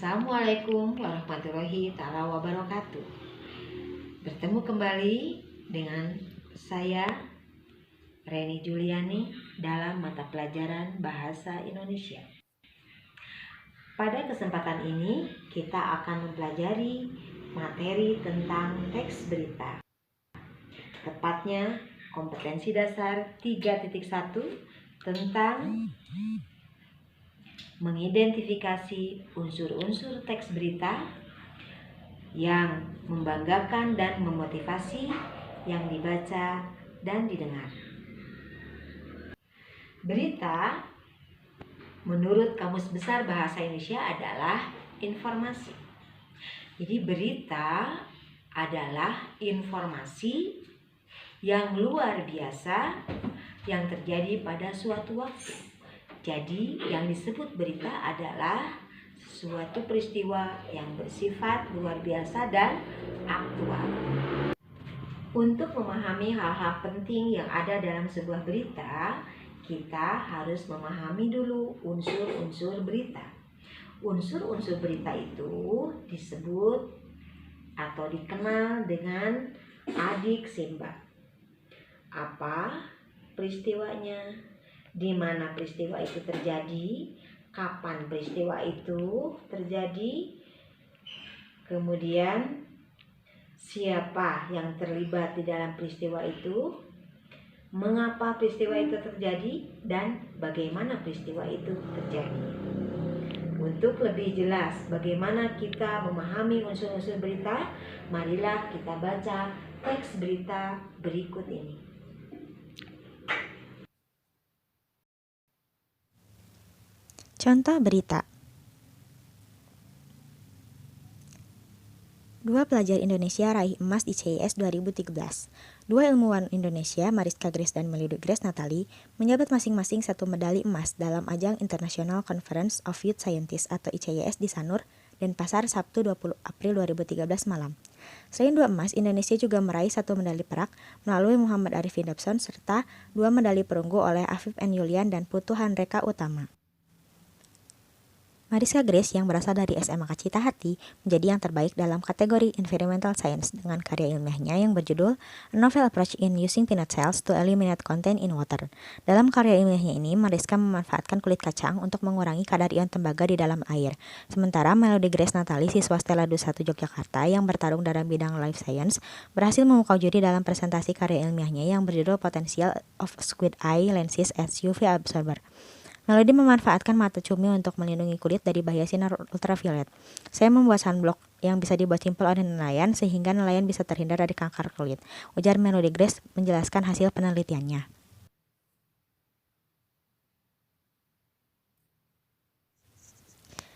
Assalamualaikum warahmatullahi ta'ala wabarakatuh. Bertemu kembali dengan saya Reni Juliani dalam mata pelajaran Bahasa Indonesia. Pada kesempatan ini kita akan mempelajari materi tentang teks berita. Tepatnya kompetensi dasar 3.1 tentang mengidentifikasi unsur-unsur teks berita yang membanggakan dan memotivasi yang dibaca dan didengar. Berita menurut Kamus Besar Bahasa Indonesia adalah informasi. Jadi berita adalah informasi yang luar biasa yang terjadi pada suatu waktu. Jadi yang disebut berita adalah suatu peristiwa yang bersifat luar biasa dan aktual. Untuk memahami hal-hal penting yang ada dalam sebuah berita, kita harus memahami dulu unsur-unsur berita. Unsur-unsur berita itu disebut atau dikenal dengan adik simba. Apa peristiwanya? Di mana peristiwa itu terjadi? Kapan peristiwa itu terjadi? Kemudian siapa yang terlibat di dalam peristiwa itu? Mengapa peristiwa itu terjadi? Dan bagaimana peristiwa itu terjadi? Untuk lebih jelas bagaimana kita memahami unsur-unsur berita, marilah kita baca teks berita berikut ini. Contoh berita. Dua pelajar Indonesia raih emas di CIS 2013. Dua ilmuwan Indonesia, Mariska Grace dan Melody Grace Natali, menjabat masing-masing satu medali emas dalam ajang International Conference of Youth Scientists atau ICYS di Sanur, Denpasar, Sabtu 20 April 2013 malam. Selain dua emas, Indonesia juga meraih satu medali perak melalui Muhammad Arifin Dabson serta dua medali perunggu oleh Afif N. Yulian dan Putu Handreka Utama. Mariska Grace yang berasal dari SMA Cita Hati menjadi yang terbaik dalam kategori Environmental Science dengan karya ilmiahnya yang berjudul A Novel Approach in Using Peanut Shells to Eliminate Content in Water. Dalam karya ilmiahnya ini, Mariska memanfaatkan kulit kacang untuk mengurangi kadar ion tembaga di dalam air. Sementara Melody Grace Natali, siswa Stella 21 Yogyakarta yang bertarung dalam bidang Life Science, berhasil memukau juri dalam presentasi karya ilmiahnya yang berjudul Potential of Squid Eye Lenses as UV Absorber. Melody memanfaatkan mata cumi untuk melindungi kulit dari bahaya sinar ultraviolet. Saya membuat sunblock yang bisa dibuat simpel oleh nelayan sehingga nelayan bisa terhindar dari kanker kulit, ujar Melody Grace menjelaskan hasil penelitiannya.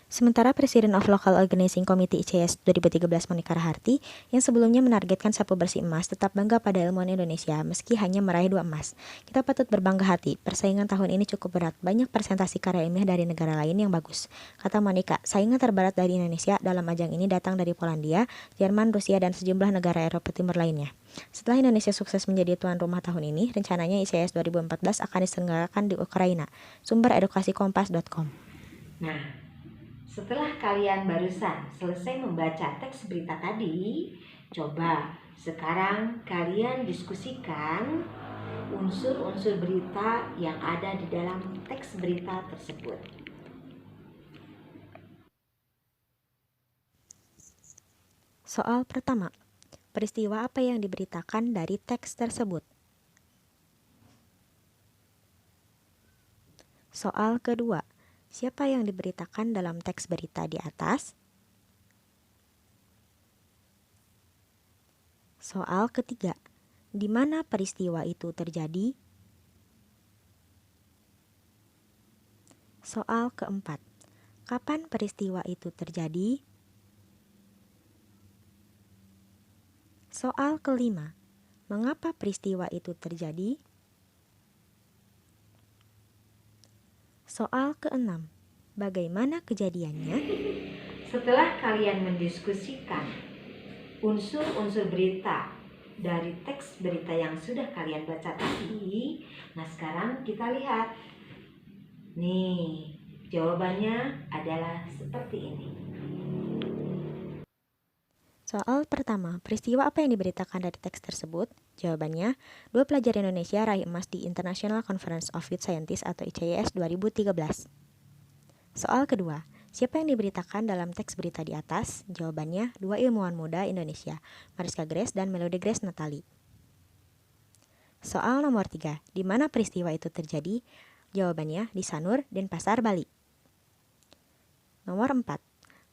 Sementara Presiden of Local Organizing Committee ICYS 2013 Monika Raharti yang sebelumnya menargetkan sapu bersih emas tetap bangga pada ilmuwan Indonesia meski hanya meraih 2 emas. Kita patut berbangga hati, persaingan tahun ini cukup berat, banyak presentasi karya ilmiah dari negara lain yang bagus. Kata Monika, saingan terberat dari Indonesia dalam ajang ini datang dari Polandia, Jerman, Rusia, dan sejumlah negara Eropa Timur lainnya. Setelah Indonesia sukses menjadi tuan rumah tahun ini, rencananya ICYS 2014 akan diselenggarakan di Ukraina. Sumber edukasikompas.com. Nah, setelah kalian barusan selesai membaca teks berita tadi, coba sekarang kalian diskusikan unsur-unsur berita yang ada di dalam teks berita tersebut. Soal pertama, peristiwa apa yang diberitakan dari teks tersebut? Soal kedua, siapa yang diberitakan dalam teks berita di atas? Soal ketiga, di mana peristiwa itu terjadi? Soal keempat, kapan peristiwa itu terjadi? Soal kelima, mengapa peristiwa itu terjadi? Soal keenam, bagaimana kejadiannya? Setelah kalian mendiskusikan unsur-unsur berita dari teks berita yang sudah kalian baca tadi, nah sekarang kita lihat. Nih, jawabannya adalah seperti ini. Soal pertama, peristiwa apa yang diberitakan dari teks tersebut? Jawabannya, 2 pelajar Indonesia raih emas di International Conference of Youth Scientists atau ICYS 2013. Soal kedua, siapa yang diberitakan dalam teks berita di atas? Jawabannya, 2 ilmuwan muda Indonesia, Mariska Grace dan Melody Grace Natali. Soal nomor 3, di mana peristiwa itu terjadi? Jawabannya, di Sanur, Denpasar, Bali. Nomor 4,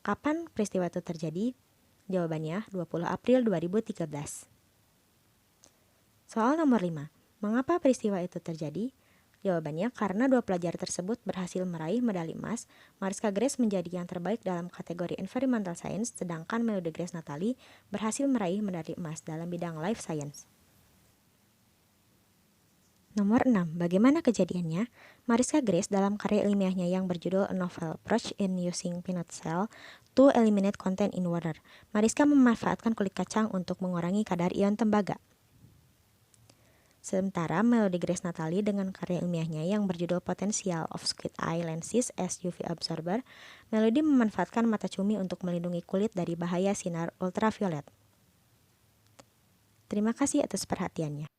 kapan peristiwa itu terjadi? Jawabannya 20 April 2013. Soal nomor 5. Mengapa peristiwa itu terjadi? Jawabannya karena 2 pelajar tersebut berhasil meraih medali emas. Mariska Grace menjadi yang terbaik dalam kategori Environmental Science, sedangkan Melody Grace Natali berhasil meraih medali emas dalam bidang Life Science. Nomor 6. Bagaimana kejadiannya? Mariska Grace dalam karya ilmiahnya yang berjudul A Novel Approach in Using Peanut Shell to Eliminate Content in Water, Mariska memanfaatkan kulit kacang untuk mengurangi kadar ion tembaga. Sementara Melody Grace Natali dengan karya ilmiahnya yang berjudul Potential of Squid Eye Lenses as UV Absorber, Melody memanfaatkan mata cumi untuk melindungi kulit dari bahaya sinar ultraviolet. Terima kasih atas perhatiannya.